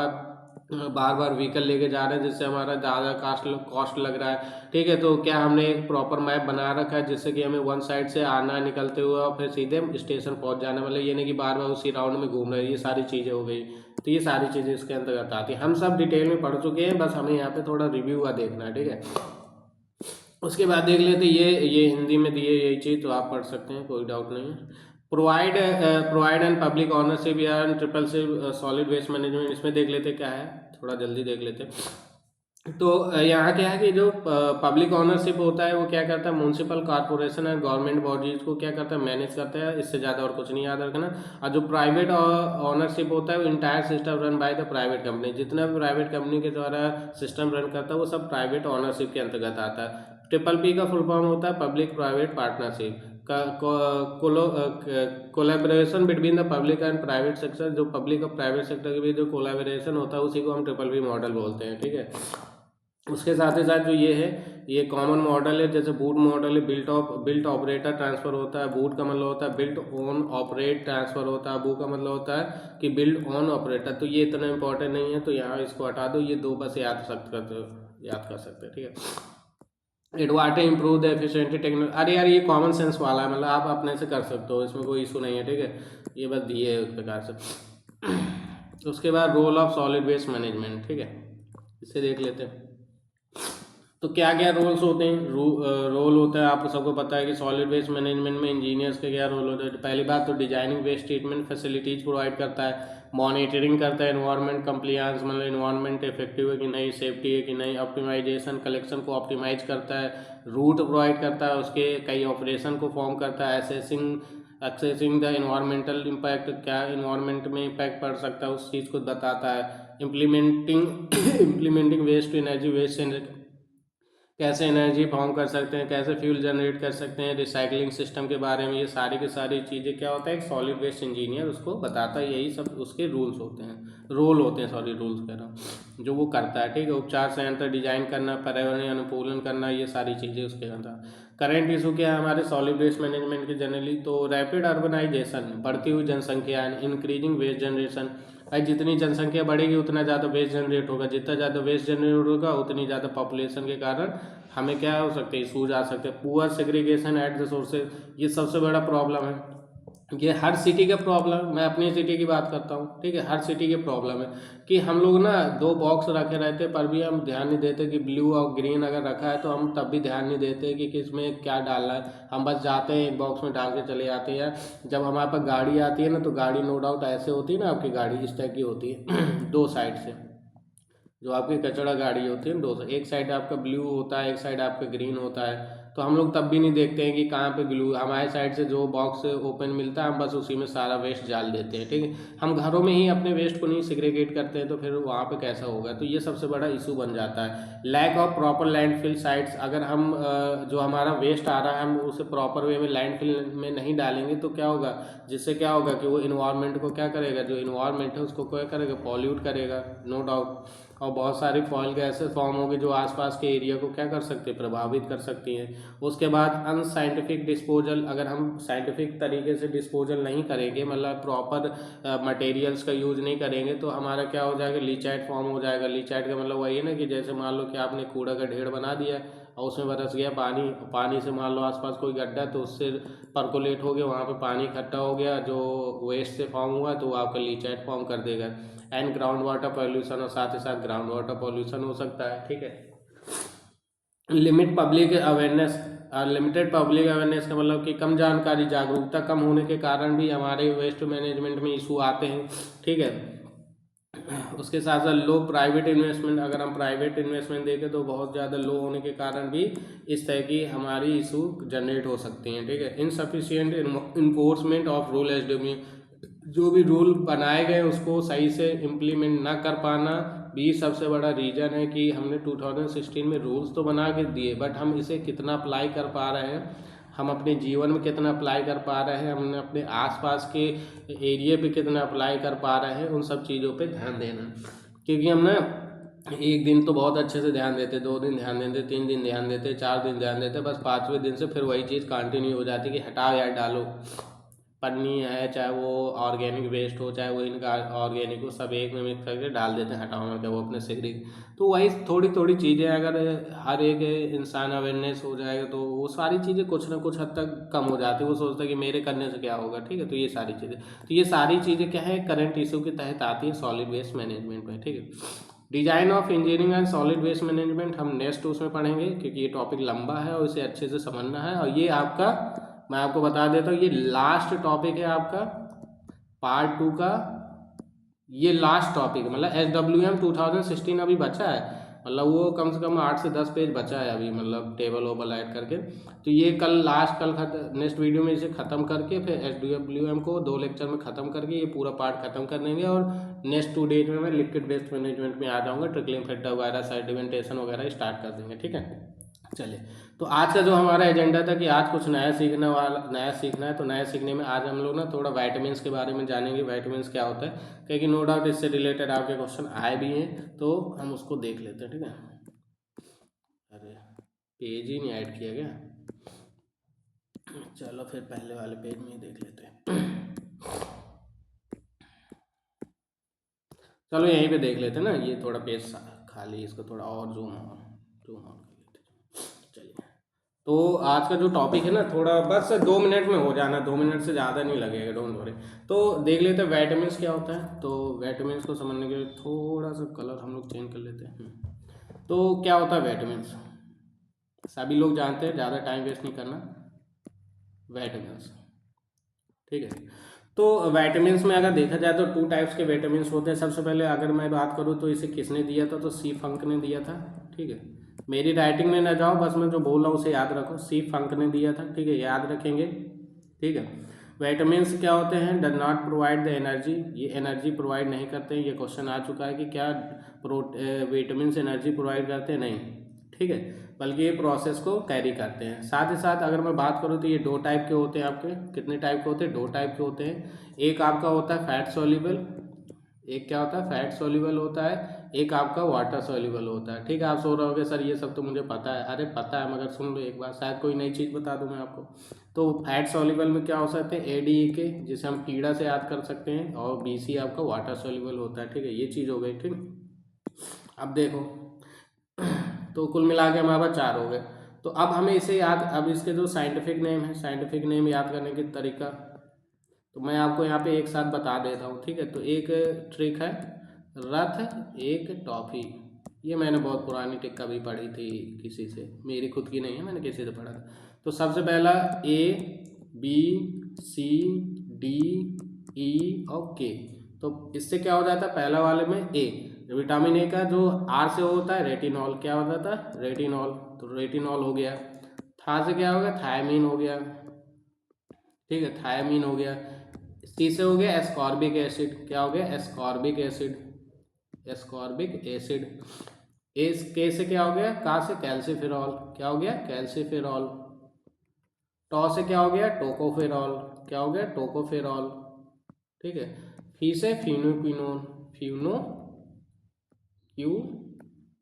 बार व्हीकल लेके जा रहे हैं जिससे हमारा ज़्यादा कॉस्ट लग रहा है, ठीक है। तो क्या हमने एक प्रॉपर मैप बना रखा है जिससे कि हमें वन साइड से आना है निकलते हुए और फिर सीधे स्टेशन पहुंच जाना, मतलब ये नहीं कि बार बार उसी राउंड में घूम रहे हैं, ये सारी चीज़ें हो गई। तो ये सारी चीज़ें इसके अंतर्गत आती हैं, हम सब डिटेल में पढ़ चुके हैं, बस हमें यहाँ पे थोड़ा रिव्यू का देखना है, ठीक है। उसके बाद देख लेते ये हिंदी में दिए यही चीज़, तो आप पढ़ सकते हैं, कोई डाउट नहीं है। प्रोवाइड एंड पब्लिक ऑनरशिप या ट्रिपल सॉलिड वेस्ट मैनेजमेंट, इसमें देख लेते क्या है, थोड़ा जल्दी देख लेते। तो यहाँ क्या है कि जो पब्लिक ओनरशिप होता है वो क्या करता है, म्यूनसिपल कॉर्पोरेशन और गवर्नमेंट बॉडीज को क्या करता है, मैनेज करता है। इससे ज़्यादा और कुछ नहीं याद रखना। और जो प्राइवेट ओनरशिप होता है वो entire system run by the private company. जितना भी प्राइवेट कंपनी के द्वारा सिस्टम रन करता है वो सब प्राइवेट ओनरशिप के अंतर्गत आता है। ट्रिपल पी का फुल फॉर्म होता है पब्लिक प्राइवेट पार्टनरशिप का collaboration between the public and private sector. जो पब्लिक और प्राइवेट सेक्टर के बीच जो कोलैबोरेशन होता है उसी को हम ट्रिपल पी मॉडल बोलते हैं, ठीक है। उसके साथ ही साथ जो ये है, ये कॉमन मॉडल है। जैसे बूट मॉडल है, बिल्ट ऑपरेटर ट्रांसफर होता है। बूट का मतलब होता है बिल्ट ऑन ऑपरेट ट्रांसफर होता है। बू का मतलब होता है कि बिल्ड ऑन ऑपरेटर। तो ये इतना इंपॉर्टेंट नहीं है, तो यहाँ इसको हटा दो। ये दो बस याद कर सकते हैं, ठीक है। Advantage improve the efficiency technology. अरे यार ये कॉमन सेंस वाला है, मतलब आप अपने से कर सकते हो, इसमें कोई इशू नहीं है, ठीक है। ये बस दिए है उस प्रकार से। उसके बाद role of solid waste management, ठीक है, इसे देख लेते हैं। तो क्या क्या रोल्स होते हैं, रोल होता है, आपको सबको पता है कि सॉलिड वेस्ट मैनेजमेंट में इंजीनियर्स के क्या रोल होता है। पहली बात तो designing waste treatment facilities provide करता है। मॉनिटरिंग करता है एनवायरनमेंट कंप्लायंस, मतलब एनवायरनमेंट इफेक्टिव है कि नहीं, सेफ्टी है कि नहीं। ऑप्टिमाइजेशन, कलेक्शन को ऑप्टिमाइज करता है। रूट प्रोवाइड करता है, उसके कई ऑपरेशन को फॉर्म करता है। एक्सेसिंग द इन्वायरमेंटल इम्पैक्ट, क्या इन्वायरमेंट में इम्पैक्ट पड़ सकता है उस चीज़ को बताता है। Implementing waste to energy, waste से कैसे एनर्जी फॉर्म कर सकते हैं, कैसे फ्यूल जनरेट कर सकते हैं, रिसाइकलिंग सिस्टम के बारे में। ये सारी की सारी चीज़ें क्या होता है, एक सॉलिड वेस्ट इंजीनियर उसको बताता है। यही सब उसके रूल्स होते हैं, रोल होते हैं, सॉरी रूल्स कह रहा हूँ, जो वो करता है, ठीक है। उपचार संयंत्र डिजाइन करना, पर्यावरणीय अनुकूलन करना, ये सारी चीज़ें उसके अंदर। करंट इशू क्या है हमारे सॉलिड वेस्ट मैनेजमेंट के जनरली, तो रैपिड अर्बनाइजेशन, बढ़ती हुई जनसंख्या, इंक्रीजिंग वेस्ट जनरेशन। भाई जितनी जनसंख्या बढ़ेगी उतना ज़्यादा वेस्ट जनरेट होगा, जितना ज़्यादा वेस्ट जनरेट होगा उतनी ज़्यादा पॉपुलेशन के कारण हमें क्या हो सकते हैं, इशूज आ सकते हैं। Poor segregation at the sources, ये सबसे बड़ा प्रॉब्लम है। ये हर सिटी का प्रॉब्लम, मैं अपनी सिटी की बात करता हूँ, ठीक है। हर सिटी की प्रॉब्लम है कि हम लोग ना दो बॉक्स रखे रहते पर भी हम ध्यान नहीं देते कि ब्लू और ग्रीन अगर रखा है तो हम तब भी ध्यान नहीं देते कि किसमें क्या डालना है। हम बस जाते हैं एक बॉक्स में डाल के चले जाते हैं। जब हमारे पास गाड़ी आती है ना, तो गाड़ी नो डाउट ऐसे होती है ना, आपकी गाड़ी इस टाइप की होती है दो साइड से। जो आपकी कचड़ा गाड़ी होती है दो, एक साइड आपका ब्लू होता है, एक साइड आपका ग्रीन होता है। तो हम लोग तब भी नहीं देखते हैं कि कहाँ पे ग्लू, हमारे साइड से जो बॉक्स ओपन मिलता है हम बस उसी में सारा वेस्ट डाल देते हैं, ठीक है। हम घरों में ही अपने वेस्ट को नहीं सेग्रीगेट करते हैं, तो फिर वहाँ पे कैसा होगा। तो ये सबसे बड़ा इशू बन जाता है। Lack of proper landfill sites, अगर हम जो हमारा वेस्ट आ रहा है हम उसे प्रॉपर वे में लैंडफिल में नहीं डालेंगे तो क्या होगा, जिससे क्या होगा कि वो इन्वायरमेंट को क्या करेगा, जो इन्वायरमेंट है उसको क्या करेगा, पॉल्यूट करेगा, नो डाउट। और बहुत सारी फॉल गैसेस फॉर्म होगी जो आसपास के एरिया को क्या कर सकते हैं, प्रभावित कर सकती हैं। उसके बाद अनसाइंटिफिक डिस्पोजल, अगर हम साइंटिफिक तरीके से डिस्पोजल नहीं करेंगे, मतलब प्रॉपर मटेरियल्स का यूज नहीं करेंगे, तो हमारा क्या हो जाएगा, लीचाइट फॉर्म हो जाएगा। लीचाइट का मतलब वही है ना कि जैसे मान लो कि आपने कूड़ा का ढेर बना दिया और उसमें बरस गया पानी, पानी से मान लो आसपास कोई गड्ढा, तो उससे परकोलेट हो गया, वहाँ पे पानी इकट्ठा हो गया जो वेस्ट से फॉर्म हुआ, तो वो आपका लीचाइट फॉर्म कर देगा। एंड ग्राउंड वाटर पॉल्यूशन, और साथ ही साथ ग्राउंड वाटर पॉल्यूशन हो सकता है, ठीक है। Limit public awareness, limited public awareness का मतलब कि कम जानकारी, जागरूकता कम होने के कारण भी हमारे वेस्ट मैनेजमेंट में इशू आते हैं, ठीक है। उसके साथ साथ लो प्राइवेट इन्वेस्टमेंट, अगर हम प्राइवेट इन्वेस्टमेंट देखें तो बहुत ज़्यादा लो होने के कारण भी इस तरह की हमारी इशू जनरेट हो सकती हैं, ठीक है। Insufficient enforcement of rule SW, जो भी रूल बनाए गए उसको सही से इम्प्लीमेंट ना कर पाना भी सबसे बड़ा रीज़न है कि हमने 2016 में रूल्स तो बना के दिए, बट हम इसे कितना अप्लाई कर पा रहे हैं, हम अपने जीवन में कितना अप्लाई कर पा रहे हैं, हमने अपने आसपास के एरिया पे कितना अप्लाई कर पा रहे हैं, उन सब चीज़ों पे ध्यान देना। क्योंकि हम ना एक दिन तो बहुत अच्छे से ध्यान देते, 2 दिन ध्यान देते, 3 दिन ध्यान देते, 4 दिन ध्यान देते, बस 5वें दिन से फिर वही चीज़ कंटिन्यू हो जाती है कि हटाओ यार, डालो। पन्नी है, चाहे वो ऑर्गेनिक वेस्ट हो, चाहे वो इनका ऑर्गेनिक हो, सब एक में मिक्स करके डाल देते हैं, हटाओ क्या वो अपने सेगरी। तो वही थोड़ी थोड़ी चीज़ें अगर हर एक इंसान अवेयरनेस हो जाएगा तो वो सारी चीज़ें कुछ ना कुछ हद तक कम हो जाती है। वो सोचता है कि मेरे करने से क्या होगा, ठीक है। तो ये सारी चीज़ें, तो ये सारी चीज़ें क्या है, करंट इशू के तहत आती है सॉलिड वेस्ट मैनेजमेंट में, ठीक है। Design of engineering and solid waste management हम नेक्स्ट उसमें पढ़ेंगे, क्योंकि ये टॉपिक लंबा है और इसे अच्छे से समझना है। और ये आपका, मैं आपको बता देता हूँ, ये लास्ट टॉपिक है आपका पार्ट 2 का। ये लास्ट टॉपिक मतलब SWM 2016 अभी बचा है, मतलब वो कम से कम 8 से 10 पेज बचा है अभी, मतलब टेबल वोबल ऐड करके। तो ये कल नेक्स्ट वीडियो में इसे ख़त्म करके फिर SWM को 2 लेक्चर में ख़त्म करके ये पूरा पार्ट ख़त्म कर देंगे, और नेक्स्ट 2 डेज में मैं लिक्विड वेस्ट मैनेजमेंट में आ जाऊँगा, ट्रिकलिंग फिल्टर वगैरह सेडिमेंटेशन वगैरह स्टार्ट कर देंगे। ठीक है, चलिए। तो आज का जो हमारा एजेंडा था कि आज कुछ नया सीखना है, तो नया सीखने में आज हम लोग ना थोड़ा वाइटामिन्स के बारे में जानेंगे, वाइटामिन्स क्या होता है, क्योंकि नो डाउट इससे रिलेटेड आपके क्वेश्चन आए भी हैं, तो हम उसको देख लेते हैं। ठीक है, अरे पेज ही नहीं ऐड किया गया, चलो फिर पहले वाले पेज में ही देख लेते हैं। चलो यहीं पे देख लेते हैं ना, ये थोड़ा पेज खाली, इसको थोड़ा और जूम ऑन कर लेते हैं। चलिए, तो आज का जो टॉपिक है ना, थोड़ा बस 2 मिनट में हो जाना, 2 मिनट से ज़्यादा नहीं लगेगा, डोंट वरी। तो देख लेते हैं वाइटामिन्स क्या होता है। तो वाइटामिन्स को समझने के लिए थोड़ा सा कलर हम लोग चेंज कर लेते हैं। तो क्या होता है वाइटामिन्स, सभी लोग जानते हैं, ज़्यादा टाइम वेस्ट नहीं करना। वाइटामिन्स, ठीक है। तो वाइटामिन्स में अगर देखा जाए तो 2 टाइप्स के वाइटामिन्स होते हैं। सबसे पहले अगर मैं बात करूँ तो इसे किसने दिया था, तो सी फंक ने दिया था। ठीक है, मेरी राइटिंग में ना जाओ, बस मैं जो बोल रहा हूँ उसे याद रखो, सी फंक ने दिया था। ठीक है, याद रखेंगे। ठीक है, वाइटामिन्स क्या होते हैं, does not provide the energy, ये एनर्जी प्रोवाइड नहीं करते हैं। ये क्वेश्चन आ चुका है कि क्या विटामिन एनर्जी प्रोवाइड करते हैं, नहीं। ठीक है, बल्कि ये प्रोसेस को कैरी करते हैं। साथ ही साथ अगर मैं बात करूँ तो ये 2 टाइप के होते हैं आपके। कितने टाइप के होते हैं, 2 टाइप के होते हैं। एक आपका होता है फैट सोल्यूबल, एक क्या होता है, फैट सोल्यूबल होता है, एक आपका वाटर सोल्यूबल होता है। ठीक है, आप सोच रहे होगे सर ये सब तो मुझे पता है। अरे पता है, मगर सुन लो एक बार, शायद कोई नई चीज़ बता दूं मैं आपको। तो फैट सोल्यूबल में क्या हो सकते हैं, ADE जिसे हम कीड़ा से याद कर सकते हैं, और BC आपका वाटर सोल्यूबल होता है। ठीक है, ये चीज़ हो गई। ठीक, अब देखो, तो कुल मिला के हमारे पास 4 हो गए। तो अब हमें इसे याद, अब इसके जो साइंटिफिक नेम है, साइंटिफिक नेम याद करने की तरीका तो मैं आपको यहाँ पे एक साथ बता देता हूँ। ठीक है, तो एक ट्रिक है, रथ एक टॉफी। ये मैंने बहुत पुरानी ट्रिक कभी पढ़ी थी किसी से, मेरी खुद की नहीं है, मैंने किसी से पढ़ा था। तो सबसे पहला ABCDE और K। तो इससे क्या हो जाता है, पहला वाले में विटामिन ए का जो R से होता है रेटिनॉल, क्या हो जाता है, रेटिनॉल। तो रेटिनॉल हो गया। था से क्या हो गया, थायमीन हो गया। ठीक है, थायमीन हो गया। सी से हो गया एस्कॉर्बिक एसिड, क्या हो गया, ascorbic acid, ascorbic acid. S के से क्या हो गया, का से कैल्सीफेरॉल, क्या हो गया, कैल्सीफेरॉल। टॉ से क्या हो गया, टोकोफेरॉल, क्या हो गया, टोकोफेरॉल। ठीक है, फी से फिनोक्विनोन, फ्यूनो क्यू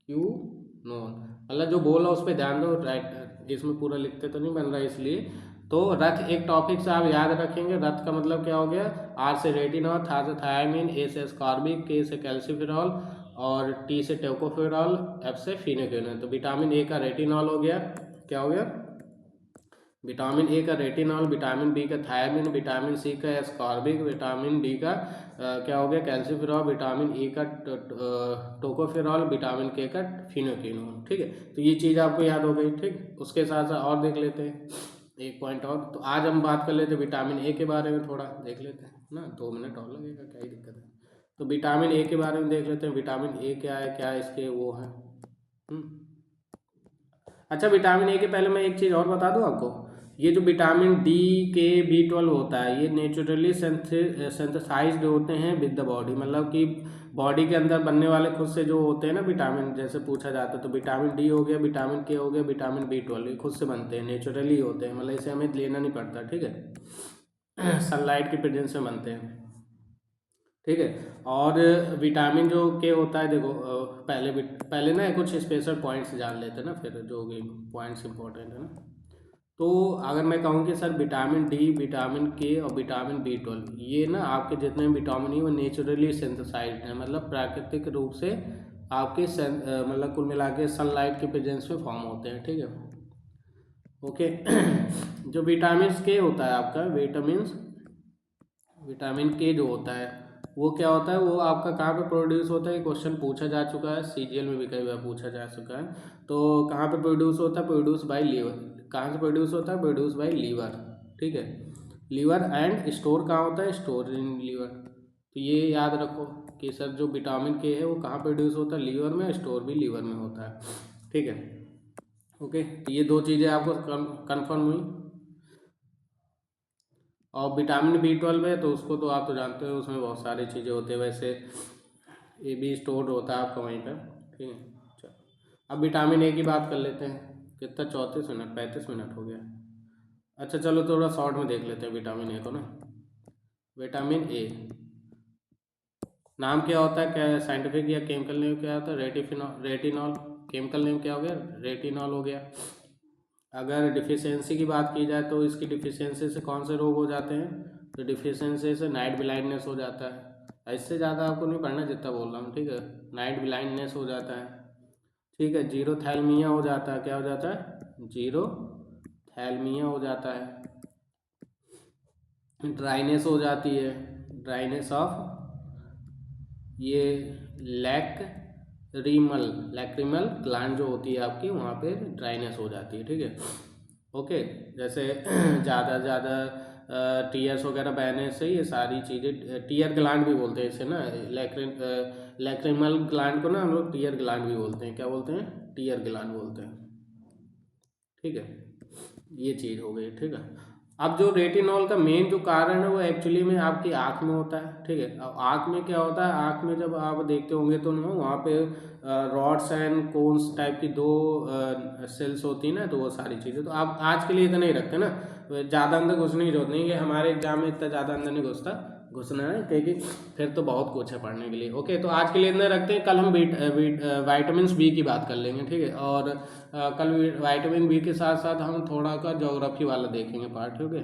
क्यूनोन। मतलब जो बोला उस पर ध्यान दो, राइट, इसमें पूरा लिखते तो नहीं बन रहा है इसलिए। तो रथ एक टॉपिक से आप याद रखेंगे, रथ का मतलब क्या हो गया, R से रेटिनॉल, था से थायमीन, A से एस्कॉर्बिक, K से कैल्सीफेरॉल, और T से टोकोफेरॉल, F से फिनोक्विनोन। तो विटामिन ए का रेटिनॉल हो गया, क्या हो गया, विटामिन ए का रेटिनॉल, विटामिन बी का थायमीन, विटामिन सी का एस्कॉर्बिक, विटामिन डी का क्या हो गया, कैल्सीफेरॉल, विटामिन ई का टोकोफेरॉल, विटामिन के का फिनोक्विनोन। ठीक है, तो ये चीज़ आपको याद हो गई। ठीक, उसके साथ साथ और देख लेते हैं एक पॉइंट और। तो आज हम बात कर लेते हैं विटामिन ए के बारे में, थोड़ा देख लेते हैं ना, 2 मिनट और लगेगा, क्या ही दिक्कत है। तो विटामिन ए के बारे में देख लेते हैं, विटामिन ए क्या है, क्या इसके वो है। अच्छा, विटामिन ए के पहले मैं एक चीज़ और बता दूं आपको, ये जो विटामिन D, K, B12 होता है, ये नेचुरली सिंथेसाइज्ड होते हैं विद द बॉडी। मतलब कि बॉडी के अंदर बनने वाले खुद से जो होते हैं ना विटामिन, जैसे पूछा जाता है, तो विटामिन डी हो गया, विटामिन के हो गया, विटामिन B12, ये खुद से बनते हैं, नेचुरली होते हैं, मतलब इसे हमें लेना नहीं पड़ता। ठीक है, सनलाइट की प्रेजेंस में बनते हैं। ठीक है, और विटामिन जो के होता है, देखो पहले ना कुछ स्पेशल पॉइंट्स जान लेते हैं ना, फिर जो भी पॉइंट्स इंपॉर्टेंट है ना। तो अगर मैं कहूँ कि सर विटामिन डी, विटामिन के और विटामिन B12, ये ना आपके जितने विटामिन है वो नेचुरली सिंथेसाइज्ड है, मतलब प्राकृतिक रूप से आपके मतलब कुल मिला के सनलाइट के प्रेजेंस में फॉर्म होते हैं। ठीक है, ओके। जो विटामिन के होता है आपका, विटामिन के जो होता है वो क्या होता है, वो आपका कहाँ पे प्रोड्यूस होता है, ये क्वेश्चन पूछा जा चुका है, CGL में भी कई बार पूछा जा चुका है। तो कहाँ पे प्रोड्यूस होता है, प्रोड्यूस बाय लीवर। कहाँ से प्रोड्यूस होता है, प्रोड्यूस बाय लीवर। ठीक है, लीवर, एंड स्टोर कहाँ होता है, स्टोर इन लीवर। तो ये याद रखो। कि सर जो विटामिन के है वो कहाँ प्रोड्यूस होता है, लीवर में, स्टोर भी लीवर में होता है, ठीक है। ओके, तो ये दो चीज़ें आपको कन्फर्म हुई। और विटामिन B12 है तो उसको तो आप तो जानते हो, उसमें बहुत सारी चीज़ें होती है, वैसे ये भी स्टोर होता है आपका वहीं पर, ठीक है। चलो अब विटामिन A की बात कर लेते हैं। कितना, 34 मिनट, 35 मिनट हो गया। अच्छा चलो थोड़ा शॉर्ट में देख लेते हैं विटामिन ए को ना। विटामिन ए नाम क्या होता है, क्या साइंटिफिक या केमिकल नेम क्या होता है, रेटिनॉल। केमिकल नेम क्या हो गया, रेटिनॉल हो गया। अगर डिफिशियंसी की बात की जाए तो इसकी डिफिशियंसी से कौन से रोग हो जाते हैं, तो डिफिशियंसी से नाइट ब्लाइंडनेस हो जाता है। इससे ज़्यादा आपको नहीं पढ़ना जितना बोल रहा हूँ, ठीक है। नाइट ब्लाइंडनेस हो जाता है, ठीक है। जीरो थैलमिया हो जाता है, क्या हो जाता है, जीरो थैलमिया हो जाता है। ड्राइनेस हो जाती है, ड्राइनेस ऑफ ये लैक्रिमल ग्लैंड जो होती है आपकी, वहाँ पे ड्राइनेस हो जाती है, ठीक है। ओके, जैसे ज़्यादा टीयर्स वगैरह बहने से ये सारी चीज़ें, टीयर ग्लैंड भी बोलते हैं इसे ना, लैक्रिमल ग्लैंड को ना हम लोग टीयर ग्लैंड भी बोलते हैं, क्या बोलते हैं, टीयर ग्लैंड बोलते हैं, ठीक है। ये चीज़ हो गई, ठीक है। अब जो रेटिनॉल का मेन जो कारण है वो एक्चुअली में आपकी आँख में होता है, ठीक है। अब आँख में क्या होता है, आँख में जब आप देखते होंगे तो ना वहाँ पे रॉड्स एंड कोन्स टाइप की दो सेल्स होती है ना, तो वो सारी चीज़ें तो आप आज के लिए इतना ही रखते ना, ज़्यादा अंदर घुसने की जरूरत नहीं है, हमारे एग्जाम में इतना ज़्यादा अंदर नहीं घुसना है, क्योंकि फिर तो बहुत कुछ है पढ़ने के लिए। ओके, तो आज के लिए इतना रखते हैं, कल हम विटामिन बी की बात कर लेंगे, ठीक है। और कल विटामिन बी के साथ साथ हम थोड़ा का ज्योग्राफी वाला देखेंगे पार्ट, ओके।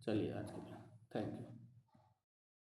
चलिए आज के लिए थैंक यू।